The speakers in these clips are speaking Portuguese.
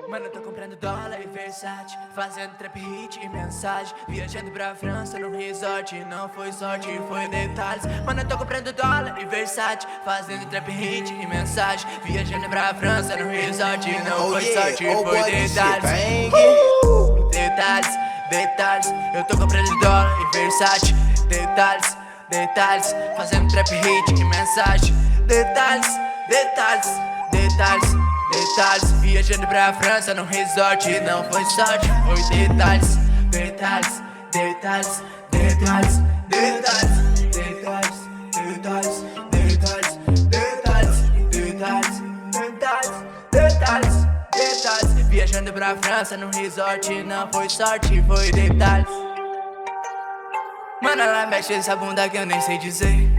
Mano, eu tô comprando dólar e Versace, fazendo trap hit e mensagem, viajando pra França no resort. Não foi sorte, foi detalhes. Mano, eu tô comprando dólar e Versace, fazendo trap hit e mensagem, viajando pra França no resort. Não foi sorte, foi detalhes. Detalhes, detalhes. Eu tô comprando dólar e Versace. Detalhes, detalhes. Fazendo trap hit e mensagem. Detalhes, detalhes, detalhes, detalhes. Viajando pra França num resort. Não foi sorte, foi detalhes. Detalhes, detalhes, detalhes, detalhes, detalhes, detalhes, detalhes, detalhes, detalhes, detalhes, detalhes, detalhes. Viajando pra França num resort. Não foi sorte, foi detalhes. Mano, ela mexe essa bunda que eu nem sei dizer.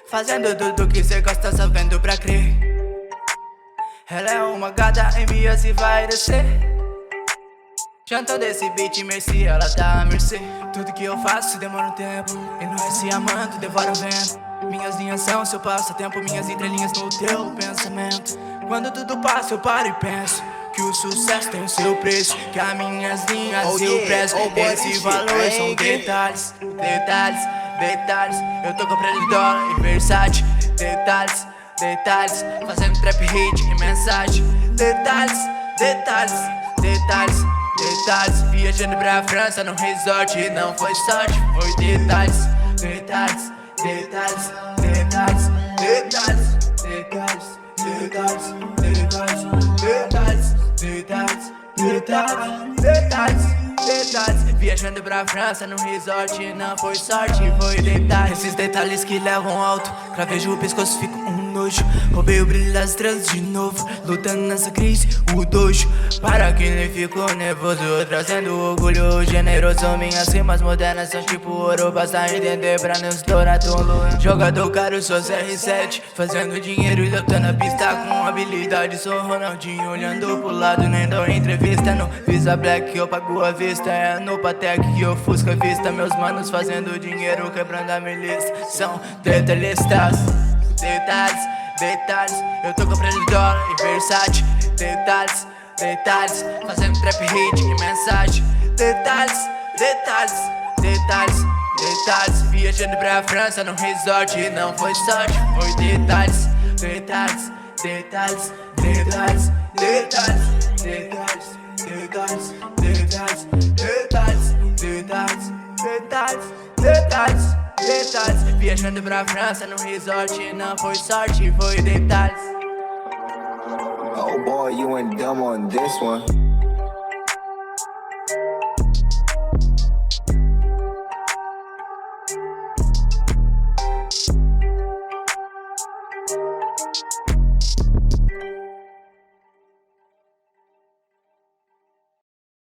Fazendo tudo que cê gosta, só vendo pra crer. Ela é uma gata, envia se vai descer. Jantando esse beat, merci, ela tá à mercê. Tudo que eu faço demora um tempo, e não é se amando, devora o vento. Minhas linhas são seu passatempo, minhas entrelinhas no teu pensamento. Quando tudo passa eu paro e penso que o sucesso tem o seu preço, que as minhas linhas eu prezo. Esse valor são detalhes, detalhes, detalhes. Eu tô comprando dólar e Versace. Detalhes, detalhes. Fazendo trap hit e mensagem. Detalhes, detalhes, detalhes, detalhes. Viajando pra França num resort. Não foi sorte, foi detalhes. Detalhes, detalhes, detalhes, detalhes, detalhes, detalhes, detalhes, detalhes, detalhes, detalhes, detalhes, detalhes. Viajando pra França num resort. Não foi sorte, foi detalhes. Esses detalhes que levam alto, cravejo o pescoço, fico nojo. Roubei o brilho das estrelas de novo, lutando nessa crise, o dojo. Para quem nem ficou nervoso, trazendo orgulho generoso. Minhas rimas modernas são tipo ouro, basta entender pra não estourar tolo. Jogador caro, sou CR7, fazendo dinheiro e lutando a pista com habilidade. Sou Ronaldinho, olhando pro lado, nem dou entrevista. No Visa Black que eu pago a vista, é no Patek que eu fusco a vista. Meus manos fazendo dinheiro, quebrando a milícia, são detalhistas. Detalhes, detalhes. Eu tô comprando dólar e Versace. Detalhes, detalhes. Fazendo trap hit e mensagem. Detalhes, detalhes, detalhes, detalhes. Viajando pra França num resort. Não foi sorte, foi detalhes. Detalhes, detalhes, detalhes, detalhes, detalhes, detalhes, detalhes, detalhes, detalhes, detalhes, detalhes, detalhes. Viajando pra França num resort. Não foi sorte, foi detalhes. Oh boy, you went dumb on this one.